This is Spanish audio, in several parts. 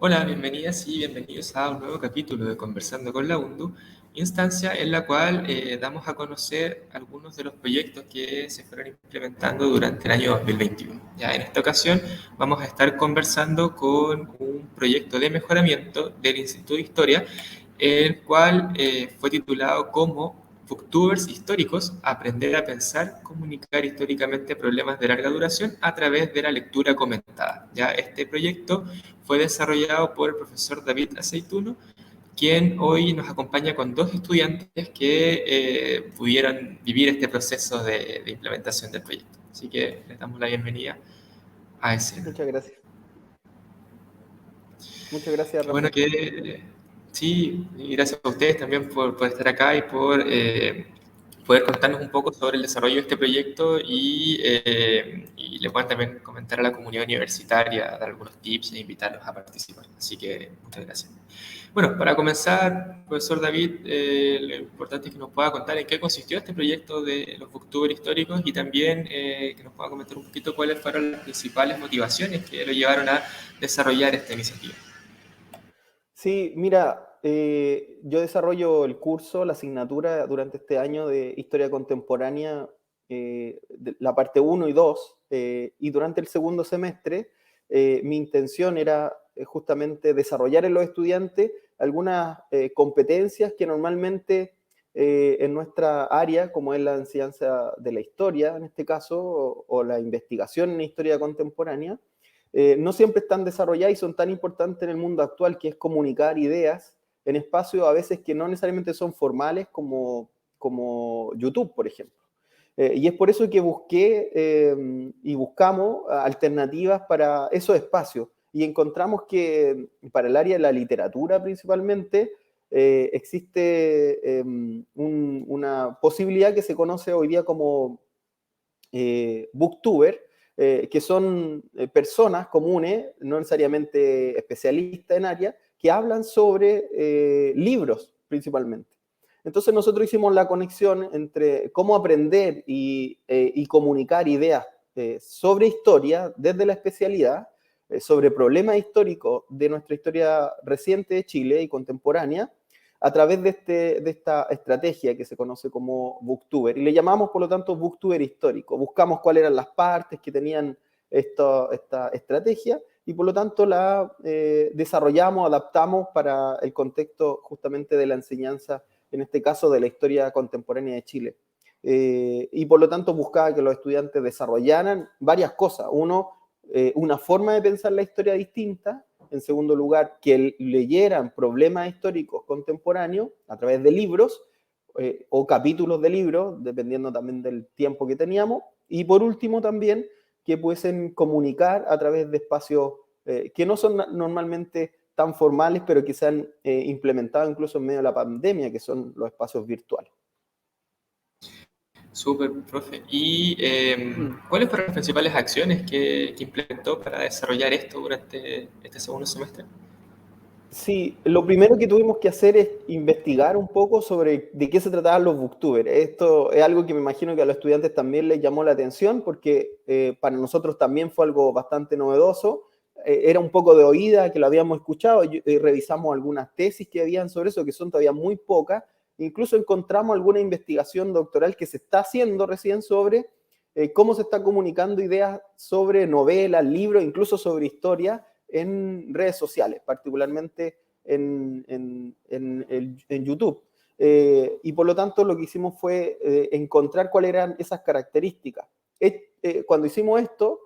Hola, bienvenidas y bienvenidos a un nuevo capítulo de Conversando con la UNDU, instancia en la cual damos a conocer algunos de los proyectos que se fueron implementando durante el año 2021. Ya en esta ocasión vamos a estar conversando con un proyecto de mejoramiento del Instituto de Historia, el cual fue titulado como Booktubers históricos, aprender a pensar, comunicar históricamente problemas de larga duración a través de la lectura comentada. Ya este proyecto fue desarrollado por el profesor David Aceituno, quien hoy nos acompaña con dos estudiantes que pudieron vivir este proceso de implementación del proyecto. Así que les damos la bienvenida a escena. Muchas gracias. Muchas gracias, Qué bueno Rafael. que sí, y gracias a ustedes también por estar acá y por poder contarnos un poco sobre el desarrollo de este proyecto y le puedan también comentar a la comunidad universitaria, dar algunos tips e invitarlos a participar. Así que muchas gracias. Bueno, para comenzar, profesor David, lo importante es que nos pueda contar en qué consistió este proyecto de los booktubers históricos y también que nos pueda comentar un poquito cuáles fueron las principales motivaciones que lo llevaron a desarrollar esta iniciativa. Sí, mira, yo desarrollo el curso, la asignatura durante este año de Historia Contemporánea, la parte 1 y 2, y durante el segundo semestre mi intención era justamente desarrollar en los estudiantes algunas competencias que normalmente en nuestra área, como es la enseñanza de la historia en este caso, o la investigación en historia contemporánea, no siempre están desarrolladas y son tan importantes en el mundo actual, que es comunicar ideas en espacios a veces que no necesariamente son formales, como YouTube, por ejemplo. Y es por eso que busqué y buscamos alternativas para esos espacios. Y encontramos que para el área de la literatura principalmente existe una posibilidad que se conoce hoy día como booktuber, que son personas comunes, no necesariamente especialistas en área, que hablan sobre libros principalmente. Entonces nosotros hicimos la conexión entre cómo aprender y comunicar ideas sobre historia desde la especialidad, sobre problemas históricos de nuestra historia reciente de Chile y contemporánea, a través de esta estrategia que se conoce como Booktuber. Y le llamamos, por lo tanto, Booktuber histórico. Buscamos cuáles eran las partes que tenían esta estrategia y, por lo tanto, la desarrollamos, adaptamos para el contexto justamente de la enseñanza, en este caso de la historia contemporánea de Chile. Y, por lo tanto, buscaba que los estudiantes desarrollaran varias cosas. Uno, una forma de pensar la historia distinta. En segundo lugar, que leyeran problemas históricos contemporáneos a través de libros o capítulos de libros, dependiendo también del tiempo que teníamos. Y por último también, que pudiesen comunicar a través de espacios que no son normalmente tan formales, pero que se han implementado incluso en medio de la pandemia, que son los espacios virtuales. Súper, profe. ¿Y cuáles fueron las principales acciones que implementó para desarrollar esto durante este segundo semestre? Sí, lo primero que tuvimos que hacer es investigar un poco sobre de qué se trataban los booktubers. Esto es algo que me imagino que a los estudiantes también les llamó la atención porque para nosotros también fue algo bastante novedoso. Era un poco de oída que lo habíamos escuchado y revisamos algunas tesis que habían sobre eso, que son todavía muy pocas. Incluso encontramos alguna investigación doctoral que se está haciendo recién sobre cómo se está comunicando ideas sobre novelas, libros, incluso sobre historia en redes sociales, particularmente en YouTube. Y por lo tanto lo que hicimos fue encontrar cuáles eran esas características. Cuando hicimos esto,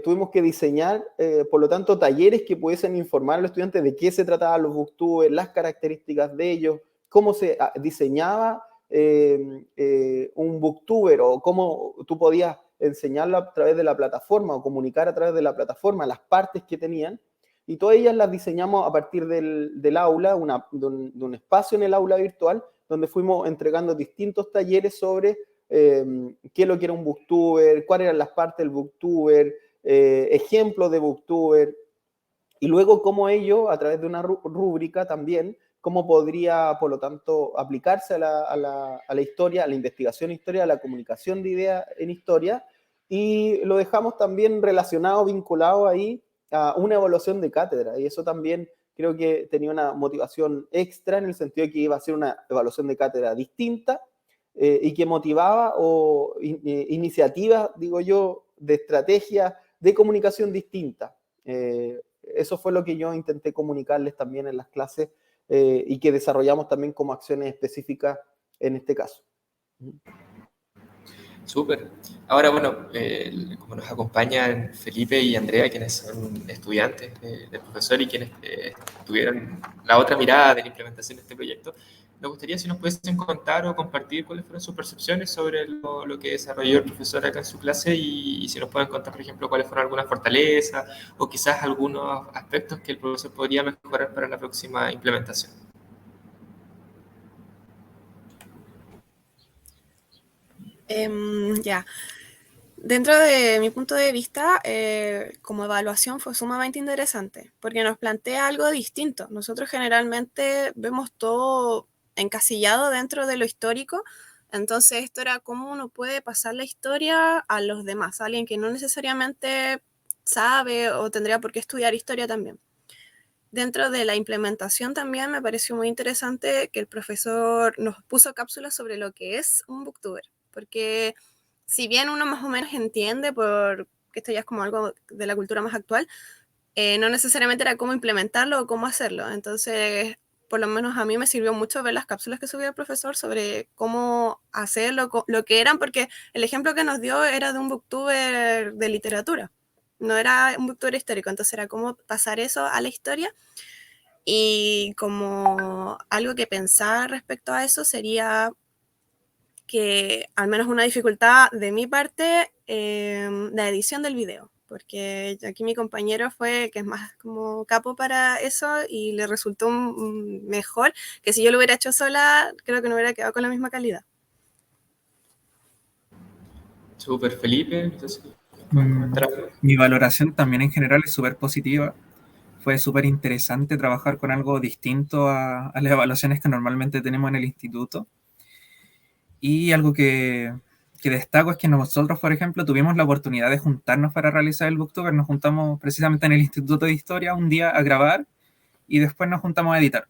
tuvimos que diseñar, por lo tanto, talleres que pudiesen informar a los estudiantes de qué se trataban los booktubers, las características de ellos, cómo se diseñaba un booktuber o cómo tú podías enseñarlo a través de la plataforma o comunicar a través de la plataforma las partes que tenían. Y todas ellas las diseñamos a partir del aula, de un espacio en el aula virtual, donde fuimos entregando distintos talleres sobre qué es lo que era un booktuber, cuáles eran las partes del booktuber, ejemplos de booktuber, y luego cómo ello, a través de una rúbrica también, cómo podría, por lo tanto, aplicarse a la historia, a la investigación en historia, a la comunicación de ideas en historia, y lo dejamos también relacionado, vinculado ahí a una evaluación de cátedra, y eso también creo que tenía una motivación extra en el sentido de que iba a ser una evaluación de cátedra distinta y que motivaba iniciativas, digo yo, de estrategia de comunicación distinta. Eso fue lo que yo intenté comunicarles también en las clases y que desarrollamos también como acciones específicas en este caso. Súper. Ahora, bueno, como nos acompañan Felipe y Andrea, quienes son estudiantes del profesor y quienes tuvieron la otra mirada de la implementación de este proyecto, nos gustaría si nos pudiesen contar o compartir cuáles fueron sus percepciones sobre lo que desarrolló el profesor acá en su clase y si nos pueden contar, por ejemplo, cuáles fueron algunas fortalezas o quizás algunos aspectos que el profesor podría mejorar para la próxima implementación. Ya. Dentro de mi punto de vista, como evaluación fue sumamente interesante, porque nos plantea algo distinto. Nosotros generalmente vemos todo encasillado dentro de lo histórico, entonces esto era cómo uno puede pasar la historia a los demás, a alguien que no necesariamente sabe o tendría por qué estudiar historia también. Dentro de la implementación también me pareció muy interesante que el profesor nos puso cápsulas sobre lo que es un booktuber, porque si bien uno más o menos entiende, porque esto ya es como algo de la cultura más actual, no necesariamente era cómo implementarlo o cómo hacerlo. Entonces, por lo menos a mí me sirvió mucho ver las cápsulas que subió el profesor sobre cómo hacerlo, lo que eran, porque el ejemplo que nos dio era de un booktuber de literatura, no era un booktuber histórico, entonces era cómo pasar eso a la historia. Y como algo que pensar respecto a eso sería que al menos una dificultad de mi parte, la edición del video, porque aquí mi compañero fue que es más como capo para eso y le resultó mejor que si yo lo hubiera hecho sola, creo que no hubiera quedado con la misma calidad. Súper, Felipe, entonces, ¿pueden comentar algo? Mi valoración también en general es súper positiva. Fue súper interesante trabajar con algo distinto a las evaluaciones que normalmente tenemos en el instituto. Y algo que destaco es que nosotros, por ejemplo, tuvimos la oportunidad de juntarnos para realizar el Booktuber. Nos juntamos precisamente en el Instituto de Historia un día a grabar y después nos juntamos a editar.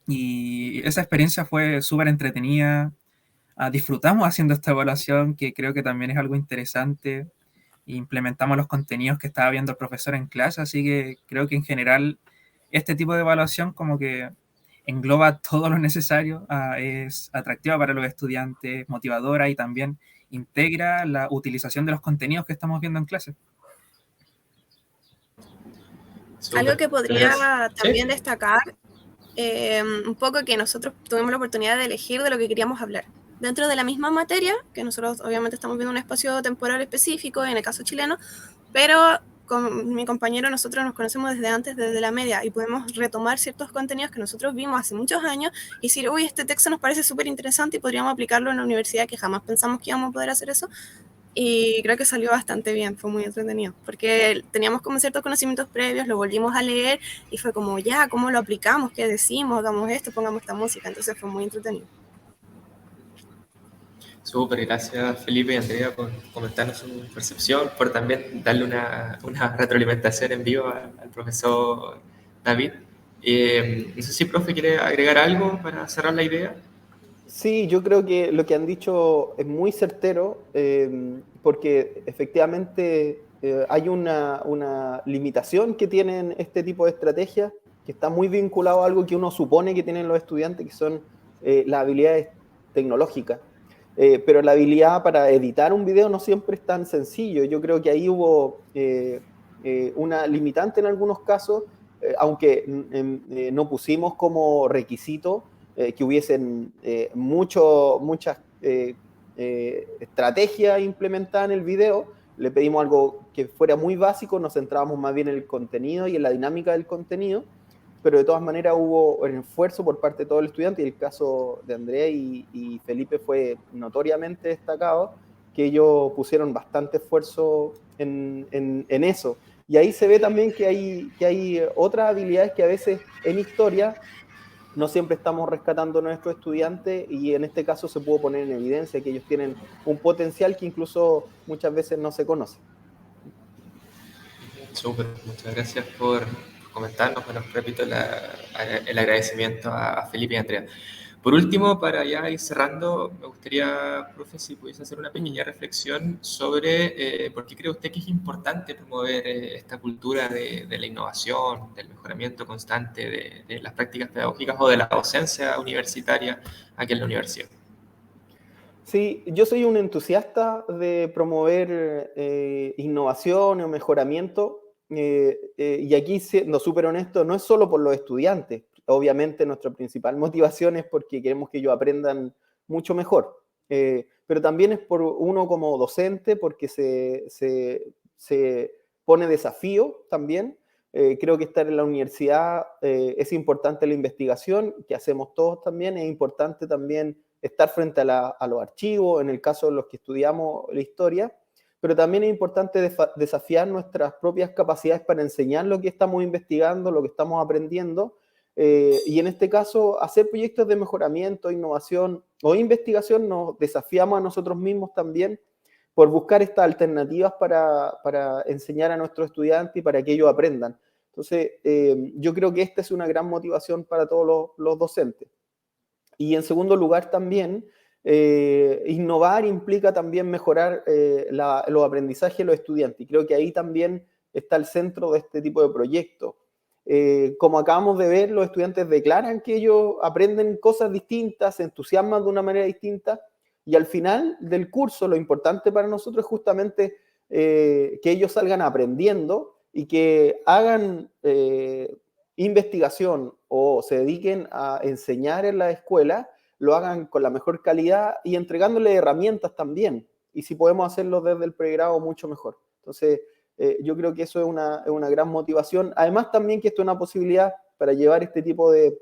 Y esa experiencia fue súper entretenida. Disfrutamos haciendo esta evaluación, que creo que también es algo interesante. Implementamos los contenidos que estaba viendo el profesor en clase, así que creo que en general este tipo de evaluación como que engloba todo lo necesario, es atractiva para los estudiantes, motivadora y también integra la utilización de los contenidos que estamos viendo en clase. Súper. Algo que podría también ¿Sí? destacar, un poco que nosotros tuvimos la oportunidad de elegir de lo que queríamos hablar. Dentro de la misma materia, que nosotros obviamente estamos viendo un espacio temporal específico, en el caso chileno, pero con mi compañero nosotros nos conocemos desde antes, desde la media, y podemos retomar ciertos contenidos que nosotros vimos hace muchos años y decir, uy, este texto nos parece súper interesante y podríamos aplicarlo en la universidad, que jamás pensamos que íbamos a poder hacer eso. Y creo que salió bastante bien, fue muy entretenido, porque teníamos como ciertos conocimientos previos, lo volvimos a leer y fue como, ya, ¿cómo lo aplicamos? ¿Qué decimos? Hagamos esto, pongamos esta música, entonces fue muy entretenido. Súper, gracias Felipe y Andrea por comentarnos su percepción, por también darle una retroalimentación en vivo al profesor David. No sé si el profe quiere agregar algo para cerrar la idea. Sí, yo creo que lo que han dicho es muy certero, porque efectivamente hay una limitación que tienen este tipo de estrategias, que está muy vinculado a algo que uno supone que tienen los estudiantes, que son las habilidades tecnológicas. Pero la habilidad para editar un video no siempre es tan sencillo. Yo creo que ahí hubo una limitante en algunos casos, aunque no pusimos como requisito que hubiesen muchas estrategias implementadas en el video. Le pedimos algo que fuera muy básico, nos centrábamos más bien en el contenido y en la dinámica del contenido, pero de todas maneras hubo un esfuerzo por parte de todo el estudiante, y el caso de Andrea y Felipe fue notoriamente destacado, que ellos pusieron bastante esfuerzo en eso. Y ahí se ve también que hay otras habilidades que a veces en historia no siempre estamos rescatando a nuestros estudiantes, y en este caso se pudo poner en evidencia que ellos tienen un potencial que incluso muchas veces no se conoce. Súper, muchas gracias por comentarnos. Bueno, repito el agradecimiento a Felipe y a Andrea. Por último, para ya ir cerrando, me gustaría, profe, si pudiese hacer una pequeña reflexión sobre por qué cree usted que es importante promover esta cultura de la innovación, del mejoramiento constante de las prácticas pedagógicas o de la docencia universitaria aquí en la universidad. Sí, yo soy un entusiasta de promover innovación o mejoramiento, y aquí, siendo súper honesto, no es solo por los estudiantes. Obviamente nuestra principal motivación es porque queremos que ellos aprendan mucho mejor, pero también es por uno como docente, porque se pone desafío también. Creo que estar en la universidad es importante la investigación, que hacemos todos también, es importante también estar frente a los archivos, en el caso de los que estudiamos la historia, pero también es importante desafiar nuestras propias capacidades para enseñar lo que estamos investigando, lo que estamos aprendiendo, y en este caso hacer proyectos de mejoramiento, innovación o investigación. Nos desafiamos a nosotros mismos también por buscar estas alternativas para enseñar a nuestros estudiantes y para que ellos aprendan. Entonces, yo creo que esta es una gran motivación para todos los docentes. Y en segundo lugar también, innovar implica también mejorar los aprendizajes de los estudiantes. Y creo que ahí también está el centro de este tipo de proyectos. Como acabamos de ver, los estudiantes declaran que ellos aprenden cosas distintas, se entusiasman de una manera distinta, y al final del curso lo importante para nosotros es justamente que ellos salgan aprendiendo y que hagan investigación o se dediquen a enseñar en la escuela, lo hagan con la mejor calidad y entregándole herramientas también. Y si podemos hacerlo desde el pregrado, mucho mejor. Entonces, yo creo que eso es una gran motivación. Además, también que esto es una posibilidad para llevar este tipo de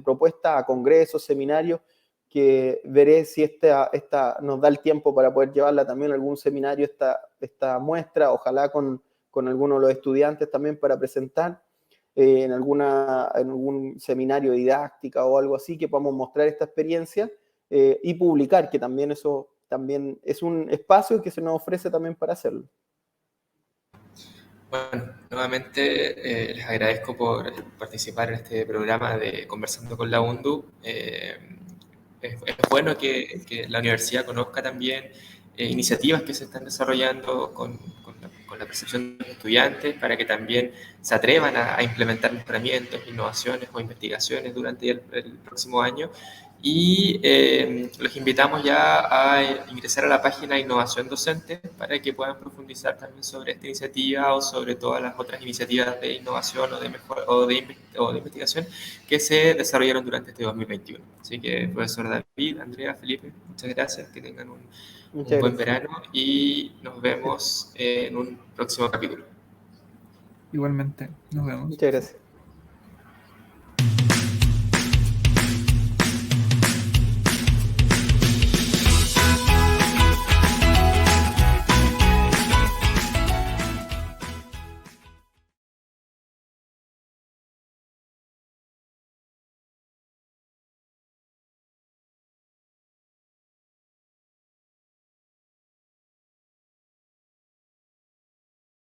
propuestas a congresos, seminarios, que veré si esta nos da el tiempo para poder llevarla también a algún seminario, esta muestra, ojalá con algunos de los estudiantes también para presentar. En algún seminario de didáctica o algo así, que podamos mostrar esta experiencia y publicar, que también eso también es un espacio que se nos ofrece también para hacerlo. Bueno, nuevamente les agradezco por participar en este programa de Conversando con la UNDU. Es bueno que la universidad conozca también iniciativas que se están desarrollando con la percepción de los estudiantes, para que también se atrevan a implementar mejoramientos, innovaciones o investigaciones durante el próximo año. Y los invitamos ya a ingresar a la página Innovación Docente para que puedan profundizar también sobre esta iniciativa o sobre todas las otras iniciativas de innovación o de investigación que se desarrollaron durante este 2021. Así que, profesor David, Andrea, Felipe, muchas gracias, que tengan un buen verano y nos vemos en un próximo capítulo. Igualmente, nos vemos. Muchas gracias.